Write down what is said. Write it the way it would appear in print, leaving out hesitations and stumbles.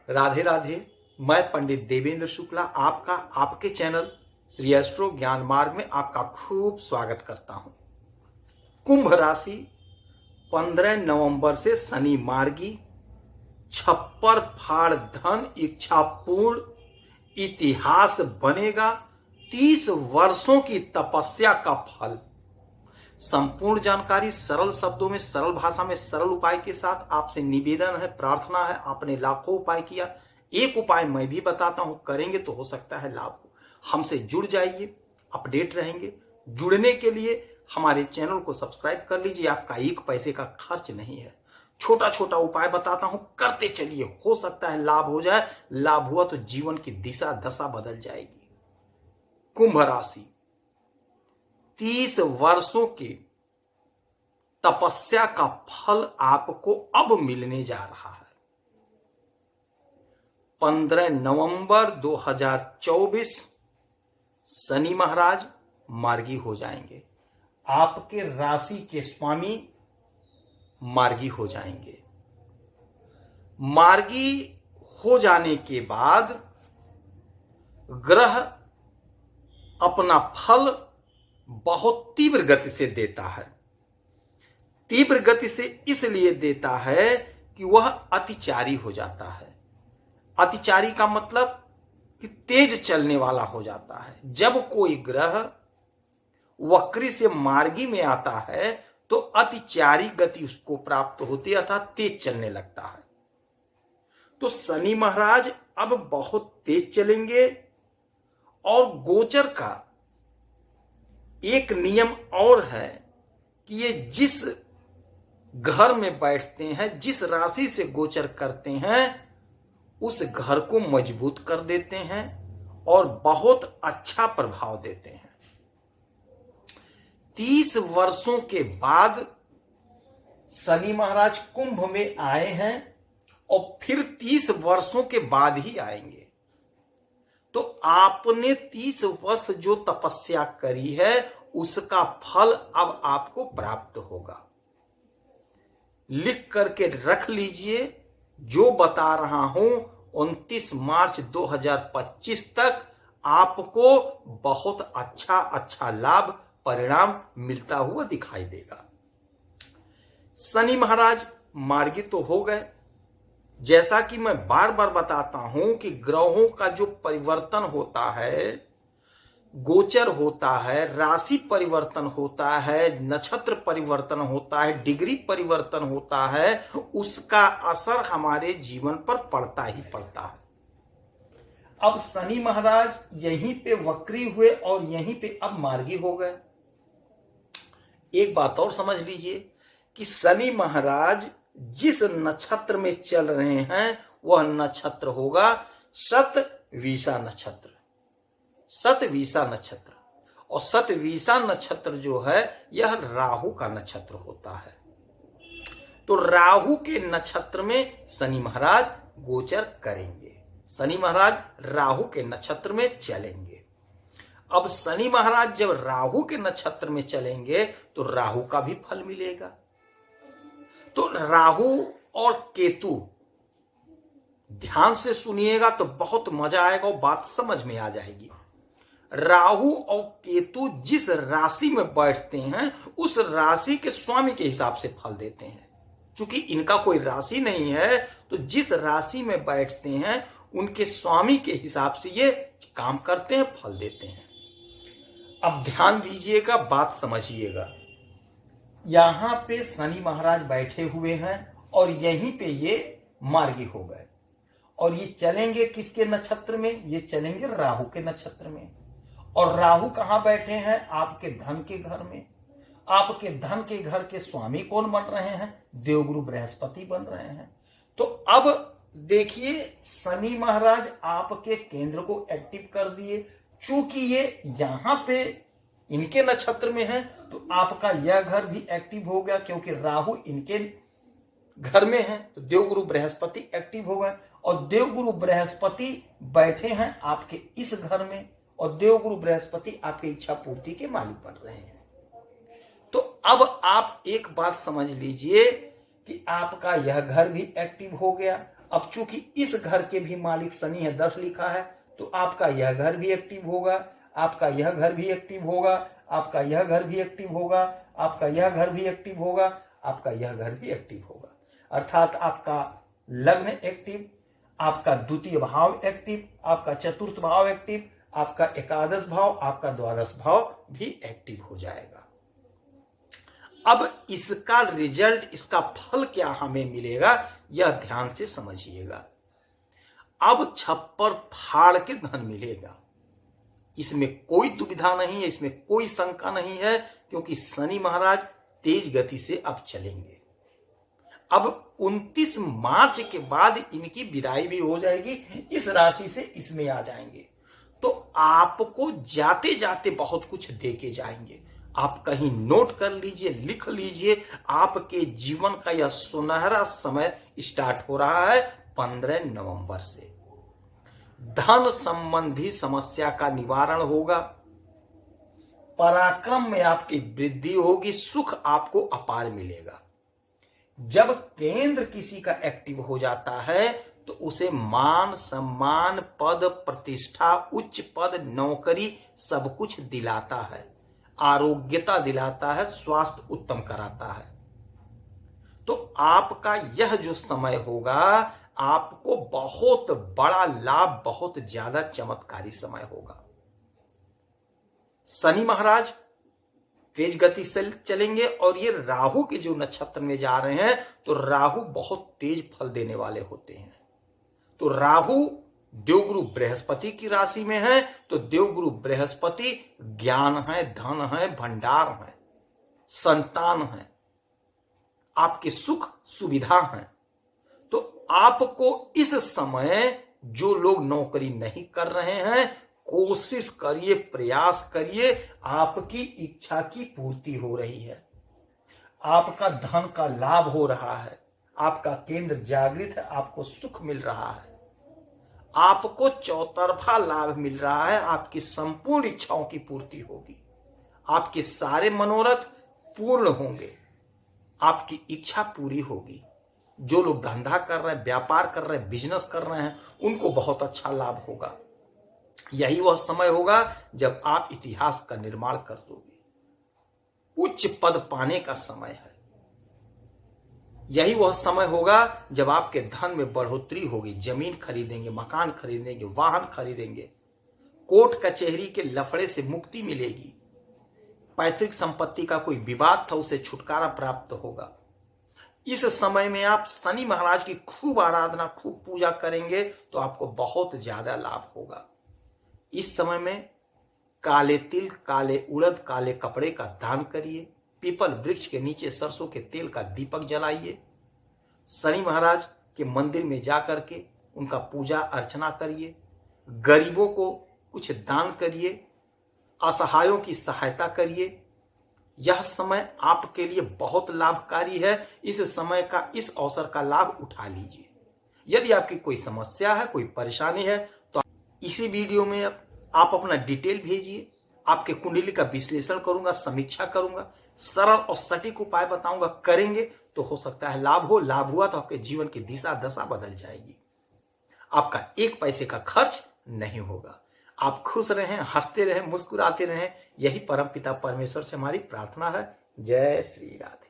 राधे राधे। मैं पंडित देवेंद्र शुक्ला आपका आपके चैनल श्री एस्ट्रो ज्ञान मार्ग में आपका खूब स्वागत करता हूं। कुंभ राशि 15 नवंबर से शनि मार्गी, छप्पर फाड़ धन इच्छा पूर्ण इतिहास बनेगा। 30 वर्षों की तपस्या का फल। संपूर्ण जानकारी सरल शब्दों में, सरल भाषा में, सरल उपाय के साथ आपसे निवेदन है, प्रार्थना है। आपने लाखों उपाय किया, एक उपाय मैं भी बताता हूं, करेंगे तो हो सकता है लाभ हो। हमसे जुड़ जाइए, अपडेट रहेंगे। जुड़ने के लिए हमारे चैनल को सब्सक्राइब कर लीजिए। आपका एक पैसे का खर्च नहीं है। छोटा छोटा उपाय बताता हूं, करते चलिए, हो सकता है लाभ हो जाए। लाभ हुआ तो जीवन की दिशा दशा बदल जाएगी। कुंभ राशि 30 वर्षों की तपस्या का फल आपको अब मिलने जा रहा है। 15 नवंबर 2024 शनि महाराज मार्गी हो जाएंगे। आपके राशि के स्वामी मार्गी हो जाएंगे। मार्गी हो जाने के बाद ग्रह अपना फल बहुत तीव्र गति से देता है। तीव्र गति से इसलिए देता है कि वह अतिचारी हो जाता है। अतिचारी का मतलब कि तेज चलने वाला हो जाता है। जब कोई ग्रह वक्री से मार्गी में आता है तो अतिचारी गति उसको प्राप्त होती है, अर्थात तेज चलने लगता है। तो शनि महाराज अब बहुत तेज चलेंगे। और गोचर का एक नियम और है कि ये जिस घर में बैठते हैं, जिस राशि से गोचर करते हैं, उस घर को मजबूत कर देते हैं और बहुत अच्छा प्रभाव देते हैं। 30 वर्षों के बाद शनि महाराज कुंभ में आए हैं और फिर 30 वर्षों के बाद ही आएंगे। तो आपने 30 वर्ष जो तपस्या करी है उसका फल अब आपको प्राप्त होगा। लिख करके रख लीजिए। जो बता रहा हूं 29 मार्च 2025 तक आपको बहुत अच्छा लाभ परिणाम मिलता हुआ दिखाई देगा। शनि महाराज मार्गी तो हो गए। जैसा कि मैं बार बार बताता हूं कि ग्रहों का जो परिवर्तन होता है, गोचर होता है, राशि परिवर्तन होता है, नक्षत्र परिवर्तन होता है, डिग्री परिवर्तन होता है, उसका असर हमारे जीवन पर पड़ता ही पड़ता है। अब शनि महाराज यहीं पे वक्री हुए और यहीं पे अब मार्गी हो गए। एक बात और समझ लीजिए कि शनि महाराज जिस नक्षत्र में चल रहे हैं वह नक्षत्र होगा शतविषा नक्षत्र। शतविषा नक्षत्र, और शतविषा नक्षत्र जो है यह राहु का नक्षत्र होता है। तो राहु के नक्षत्र में शनि महाराज गोचर करेंगे। शनि महाराज राहु के नक्षत्र में चलेंगे। अब शनि महाराज जब राहु के नक्षत्र में चलेंगे तो राहु का भी फल मिलेगा। तो राहु और केतु, ध्यान से सुनिएगा तो बहुत मजा आएगा और बात समझ में आ जाएगी। राहु और केतु जिस राशि में बैठते हैं उस राशि के स्वामी के हिसाब से फल देते हैं। चूंकि इनका कोई राशि नहीं है तो जिस राशि में बैठते हैं उनके स्वामी के हिसाब से ये काम करते हैं, फल देते हैं। अब ध्यान दीजिएगा, बात समझिएगा। यहां पे शनि महाराज बैठे हुए हैं और यहीं पे ये मार्गी हो गए और ये चलेंगे किसके नक्षत्र में? ये चलेंगे राहु के नक्षत्र में। और राहु कहां बैठे हैं? आपके धन के घर में। आपके धन के घर के स्वामी कौन बन रहे हैं? देवगुरु बृहस्पति बन रहे हैं। तो अब देखिए, शनि महाराज आपके केंद्र को एक्टिव कर दिए। चूंकि ये यहां पे इनके नक्षत्र में है तो आपका यह घर भी एक्टिव हो गया, क्योंकि राहु इनके घर में है तो देवगुरु बृहस्पति एक्टिव हो गए। और देवगुरु बृहस्पति बैठे हैं आपके इस घर में और देवगुरु बृहस्पति आपके इच्छा पूर्ति के मालिक बन रहे हैं। तो अब आप एक बात समझ लीजिए कि आपका यह घर भी एक्टिव हो गया, अब चूंकि इस घर के भी मालिक शनि है, 10 लिखा है, तो आपका यह घर भी एक्टिव होगा, आपका यह घर भी एक्टिव होगा, आपका यह घर भी एक्टिव होगा, आपका यह घर भी एक्टिव होगा, आपका यह घर भी एक्टिव होगा। अर्थात आपका लग्न एक्टिव, आपका द्वितीय भाव एक्टिव, आपका चतुर्थ भाव एक्टिव, आपका एकादश भाव, आपका द्वादश भाव भी एक्टिव हो जाएगा। अब इसका रिजल्ट, इसका फल क्या हमें मिलेगा, यह ध्यान से समझिएगा। अब छप्पर फाड़ के धन मिलेगा, इसमें कोई दुविधा नहीं है, इसमें कोई शंका नहीं है, क्योंकि शनि महाराज तेज गति से अब चलेंगे। अब 29 मार्च के बाद इनकी विदाई भी हो जाएगी, इस राशि से इसमें आ जाएंगे, तो आपको जाते जाते बहुत कुछ देके जाएंगे। आप कहीं नोट कर लीजिए, लिख लीजिए, आपके जीवन का यह सुनहरा समय स्टार्ट हो रहा है 15 नवंबर से। धन संबंधी समस्या का निवारण होगा, पराक्रम में आपकी वृद्धि होगी, सुख आपको अपार मिलेगा। जब केंद्र किसी का एक्टिव हो जाता है तो उसे मान सम्मान, पद प्रतिष्ठा, उच्च पद, नौकरी सब कुछ दिलाता है, आरोग्यता दिलाता है, स्वास्थ्य उत्तम कराता है। तो आपका यह जो समय होगा, आपको बहुत बड़ा लाभ, बहुत ज्यादा चमत्कारी समय होगा। शनि महाराज तेज गति से चलेंगे और ये राहु के जो नक्षत्र में जा रहे हैं, तो राहु बहुत तेज फल देने वाले होते हैं। तो राहु देवगुरु बृहस्पति की राशि में है, तो देवगुरु बृहस्पति ज्ञान है, धन है, भंडार है, संतान है, आपके सुख सुविधा है। तो आपको इस समय जो लोग नौकरी नहीं कर रहे हैं, कोशिश करिए, प्रयास करिए, आपकी इच्छा की पूर्ति हो रही है, आपका धन का लाभ हो रहा है, आपका केंद्र जागृत है, आपको सुख मिल रहा है, आपको चौतरफा लाभ मिल रहा है, आपकी संपूर्ण इच्छाओं की पूर्ति होगी, आपके सारे मनोरथ पूर्ण होंगे, आपकी इच्छा पूरी होगी। जो लोग धंधा कर रहे हैं, व्यापार कर रहे हैं, बिजनेस कर रहे हैं, उनको बहुत अच्छा लाभ होगा। यही वह समय होगा जब आप इतिहास का निर्माण कर दोगे, उच्च पद पाने का समय है। यही वह समय होगा जब आपके धन में बढ़ोतरी होगी, जमीन खरीदेंगे, मकान खरीदेंगे, वाहन खरीदेंगे, कोर्ट कचहरी के लफड़े से मुक्ति मिलेगी, पैतृक संपत्ति का कोई विवाद था उसे छुटकारा प्राप्त होगा। इस समय में आप शनि महाराज की खूब आराधना, खूब पूजा करेंगे तो आपको बहुत ज्यादा लाभ होगा। इस समय में काले तिल, काले उड़द, काले कपड़े का दान करिए, पीपल वृक्ष के नीचे सरसों के तेल का दीपक जलाइए, शनि महाराज के मंदिर में जाकर के उनका पूजा अर्चना करिए, गरीबों को कुछ दान करिए, असहायों की सहायता करिए। यह समय आपके लिए बहुत लाभकारी है। इस समय का, इस अवसर का लाभ उठा लीजिए। यदि आपकी कोई समस्या है, कोई परेशानी है, तो इसी वीडियो में आप अपना डिटेल भेजिए, आपके कुंडली का विश्लेषण करूंगा, समीक्षा करूंगा, सरल और सटीक उपाय बताऊंगा। करेंगे तो हो सकता है लाभ हो। लाभ हुआ तो आपके जीवन की दिशा दशा बदल जाएगी, आपका एक पैसे का खर्च नहीं होगा। आप खुश रहें, हंसते रहें, मुस्कुराते रहें, यही परमपिता परमेश्वर से हमारी प्रार्थना है। जय श्री राधे।